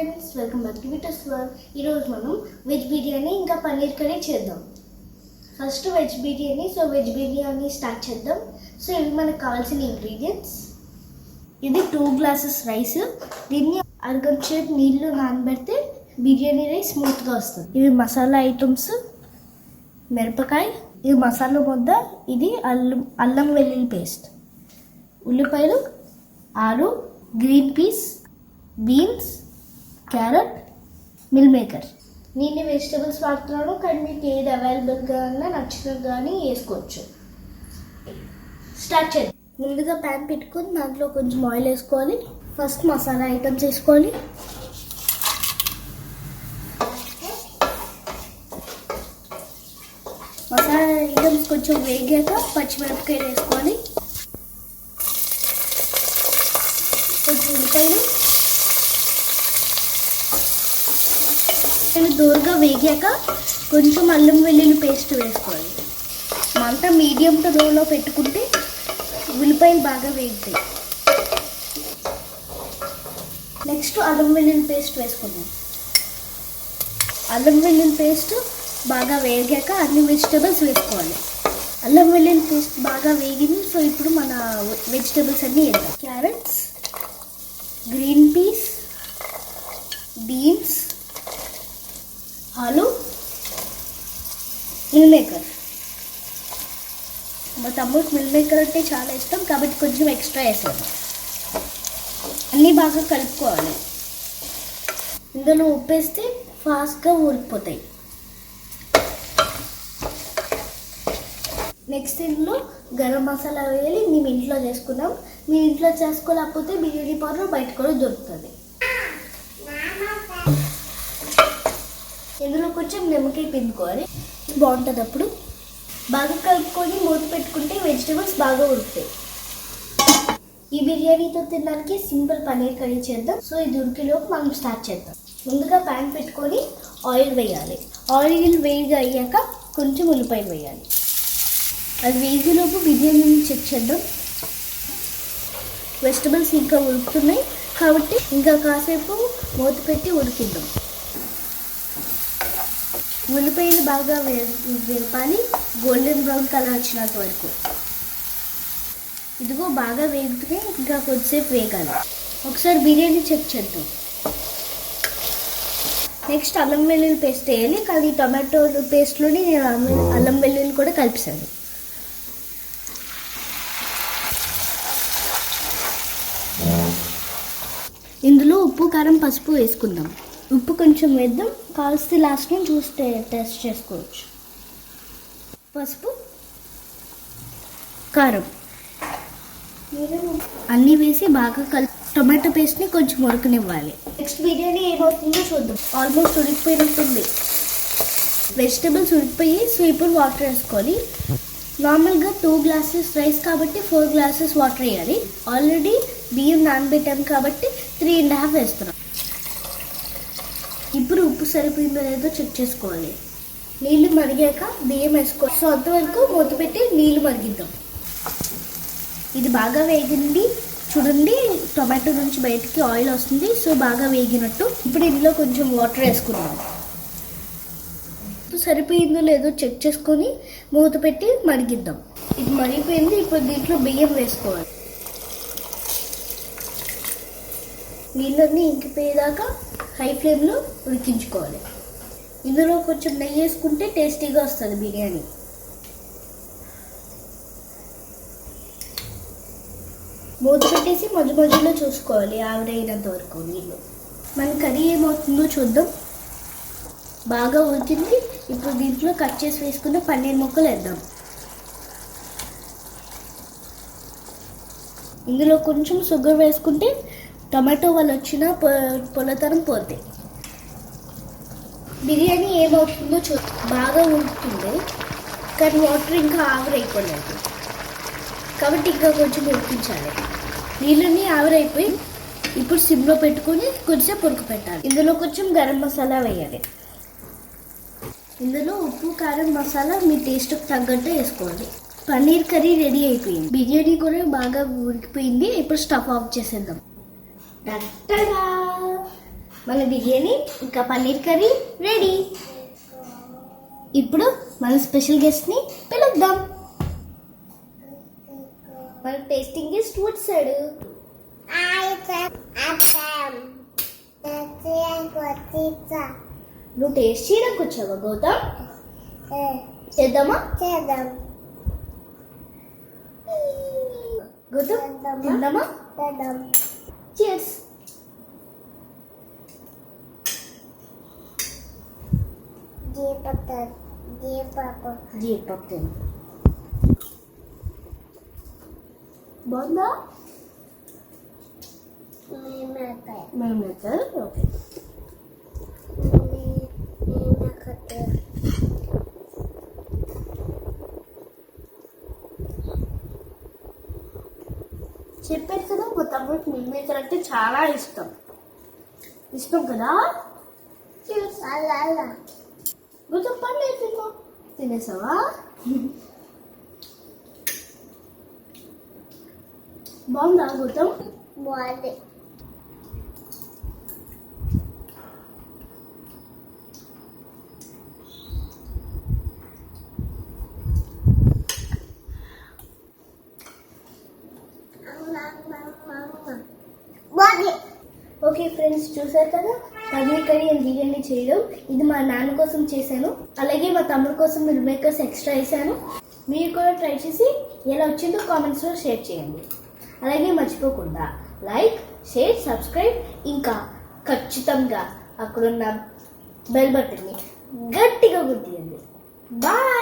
Friends, welcome back to Vitus world. ఈరోజు మనం veg biryani ఇంకా పన్నీర్ కర్రీ చేద్దాం. ఫస్ట్ వెజ్ బిర్యానీ స్టార్ట్ చేద్దాం. సో ఇవి మనకు కావాల్సిన ఇంగ్రీడియంట్స్. ఇది 2 గ్లాసెస్ రైస్. దీన్ని అరగంట సేపు నీళ్ళు నానబెడితే బిర్యానీ రైస్ స్మూత్గా వస్తుంది. ఇవి మసాలా ఐటమ్స్, మిరపకాయ, ఇది మసాలా ముద్ద, ఇది అల్లం వెల్లుల్లి పేస్ట్, ఉల్లిపాయలు 6, green peas, beans, carrot, meal maker. నేను వెజిటబుల్స్ వాడుతున్నాను, కానీ మీకు ఏది అవైలబుల్గా ఉన్నా నచ్చినది కానీ వేసుకోవచ్చు. స్టార్ట్ చేద్దాం. ముందుగా ప్యాన్ పెట్టుకొని దాంట్లో కొంచెం ఆయిల్ వేసుకోవాలి. ఫస్ట్ మసాలా ఐటమ్స్ వేసుకోవాలి. మసాలా ఐటమ్స్ కొంచెం వేగాక పచ్చిమిరపకాయలు వేసుకోవాలి. కొంచెం ఉల్లిపాయలు దూరగా వేగాక కొంచెం అల్లం వెల్లుల్లి పేస్ట్ వేసుకోవాలి. మంట మీడియం టు లోలో పెట్టుకుంటే ఉల్లిపాయలు బాగా వేగుతాయి. నెక్స్ట్ అల్లం వెల్లుల్లి పేస్ట్ వేసుకుందాం. అల్లం వెల్లుల్లి పేస్ట్ బాగా వేగాక అన్ని వెజిటబుల్స్ వేసుకోవాలి. అల్లం వెల్లుల్లి పేస్ట్ బాగా వేగింది. సో ఇప్పుడు మన వెజిటబుల్స్ అన్నీ వేద్దాం. క్యారెట్స్, గ్రీన్ పీస్, బీన్స్, ఆలు, మిల్ మేకర్. మా తమ్ముడికి మిల్ మేకర్ అంటే చాలా ఇష్టం, కాబట్టి కొంచెం ఎక్స్ట్రా వేసాను. అన్నీ బాగా కలుపుకోవాలి. ఇందులో ఉప్పు వేస్తే ఫాస్ట్గా ఊరికిపోతాయి. నెక్స్ట్ ఇందులో గరం మసాలా వేయాలి. మేము ఇంట్లో చేసుకున్నాం. మీరు ఇంట్లో చేసుకోలేకపోతే బిర్యానీ పౌడర్ బయట కూడా దొరుకుతుంది. ఇందులో కొంచెం నిమ్మకాయ పిండుకోవాలి, బాగుంటుంది. అప్పుడు బాగా కలుపుకొని మూత పెట్టుకుంటే వెజిటబుల్స్ బాగా ఉడుకుతాయి. ఈ బిర్యానీతో తినడానికి సింపుల్ పన్నీర్ కర్రీ చేద్దాం. సో ఇది ఉడికేలోపు మనం స్టార్ట్ చేద్దాం. ముందుగా ప్యాన్ పెట్టుకొని ఆయిల్ వేయాలి. ఆయిల్ వేడిగా అయ్యాక కొంచెం ఉల్లిపాయలు వేయాలి. అది వేగేలోపు బిర్యానీని చెక్ చేద్దాం. వెజిటబుల్స్ ఇంకా ఉడుకుతున్నాయి కాబట్టి ఇంకా కాసేపు మూత పెట్టి ఉడికిద్దాం. ఉల్లిపాయలు బాగా వేపాలి, గోల్డెన్ బ్రౌన్ కలర్ వచ్చినంత వరకు. ఇదిగో బాగా వేగితే ఇంకా కొద్దిసేపు వేగాలి. ఒకసారి బిర్యానీ చెక్ చేద్దాం. నెక్స్ట్ అల్లం వెల్లుల్లి పేస్ట్ వేయాలి, కానీ టొమాటో పేస్ట్లోని నేను అల్లం వెల్లుల్లి కూడా కలిపాను. ఇందులో ఉప్పు, కారం, పసుపు వేసుకుందాం. ఉప్పు కొంచెం వేద్దాం, కాల్స్తే లాస్ట్లో చూస్తే టేస్ట్ చేసుకోవచ్చు. పసుపు, కారం అన్నీ వేసి బాగా టొమాటో పేస్ట్ని కొంచెం ఉడకనివ్వాలి. నెక్స్ట్ బిర్యానీ ఏమవుతుందో చూద్దాం. ఆల్మోస్ట్ ఉడికిపోయినట్టుంది. వెజిటబుల్స్ ఉడికిపోయి. సో ఇప్పుడు వాటర్ వేసుకోవాలి. నార్మల్గా 2 గ్లాసెస్ రైస్ కాబట్టి 4 గ్లాసెస్ వాటర్ వేయాలి. ఆల్రెడీ బియ్యం నానబెట్టాం కాబట్టి 3.5 వేస్తున్నాం. ఇప్పుడు ఉప్పు సరిపోయిందో లేదో చెక్ చేసుకోవాలి. నీళ్ళు మరిగాక బియ్యం వేసుకోవాలి. సో అంతవరకు మూత పెట్టి నీళ్ళు మరిగిద్దాం. ఇది బాగా వేగింది చూడండి, టొమాటో నుంచి బయటికి ఆయిల్ వస్తుంది. సో బాగా వేగినట్టు. ఇప్పుడు ఇందులో కొంచెం వాటర్ వేసుకున్నాం. సరిపోయిందో లేదో చెక్ చేసుకొని మూత పెట్టి మరిగిద్దాం. ఇది మరిగిపోయింది. ఇప్పుడు దీంట్లో బియ్యం వేసుకోవాలి. నీళ్ళన్నీ ఇంకిపోయేదాకా హై ఫ్లేమ్లో ఉడికించుకోవాలి. ఇందులో కొంచెం నెయ్యి వేసుకుంటే టేస్టీగా వస్తుంది బిర్యానీ. మూత పెట్టేసి మధ్యలో చూసుకోవాలి ఆవిరైనంత వరకు నీళ్ళు. మన కర్రీ ఏమవుతుందో చూద్దాం. బాగా ఉడికింది. ఇప్పుడు దీంట్లో కట్ చేసి వేసుకున్న పన్నీర్ ముక్కలు వేద్దాం. ఇందులో కొంచెం షుగర్ వేసుకుంటే టమాటో వల్ల వచ్చిన పొలతనం పోతే బిర్యానీ ఏమవుతుందో బాగా ఉడుకుతుంది, కానీ వాటర్ ఇంకా ఆవిరైపోలేదు కాబట్టి ఇంకా కొంచెం ఉడికించాలి. నీళ్ళని ఆవిరైపోయి ఇప్పుడు సిమ్లో పెట్టుకొని కొంచెం ఉడక పెట్టాలి. ఇందులో కొంచెం గరం మసాలా వేయాలి. ఇందులో ఉప్పు, కారం, మసాలా మీ టేస్ట్కి తగ్గట్టు వేసుకోవాలి. పన్నీర్ కర్రీ రెడీ అయిపోయింది. బిర్యానీ కూడా బాగా ఉడికిపోయింది. ఇప్పుడు స్టవ్ ఆఫ్ చేసేద్దాం. మన బిర్యానీ ఇంకా పన్నీర్ కర్రీ రెడీ. ఇప్పుడు మన స్పెషల్ గెస్ట్ని పిలుద్దాం. మన టేస్టింగ్ గెస్ట్ వచ్చాడు. నువ్వు టేస్ట్ చేయడానికి వచ్చావా గౌతమ్? చేద్దామా? చేద్దాం. గౌతమ్ తిందామా? చేద్దాం. Cheers. జీడిపప్పు బాగుందా? మేమేస్తారు. ఓకే. చెప్పారు కదా మా తమ్ముడికి మిల్ మేకర్ అంటే చాలా ఇష్టం కదా. గౌతమ్ పన్నీర్ తిన్నా. తినేసావా? బాగుందా గౌతమ్? బాగుంది. ఓకే ఫ్రెండ్స్, చూసారు కదా పన్నీర్ కర్రీ అండ్ బిర్యానీ చేయడం. ఇది మా నాన్న కోసం చేశాను, అలాగే మా తమ్ముడు కోసం మిల్ మేకర్స్ ఎక్స్ట్రా వేసాను. మీరు కూడా ట్రై చేసి ఎలా వచ్చిందో కామెంట్స్లో షేర్ చేయండి. అలాగే మర్చిపోకుండా లైక్, షేర్, సబ్స్క్రైబ్, ఇంకా ఖచ్చితంగా అక్కడున్న బెల్ బటన్ని గట్టిగా గుర్తియండి. బాయ్.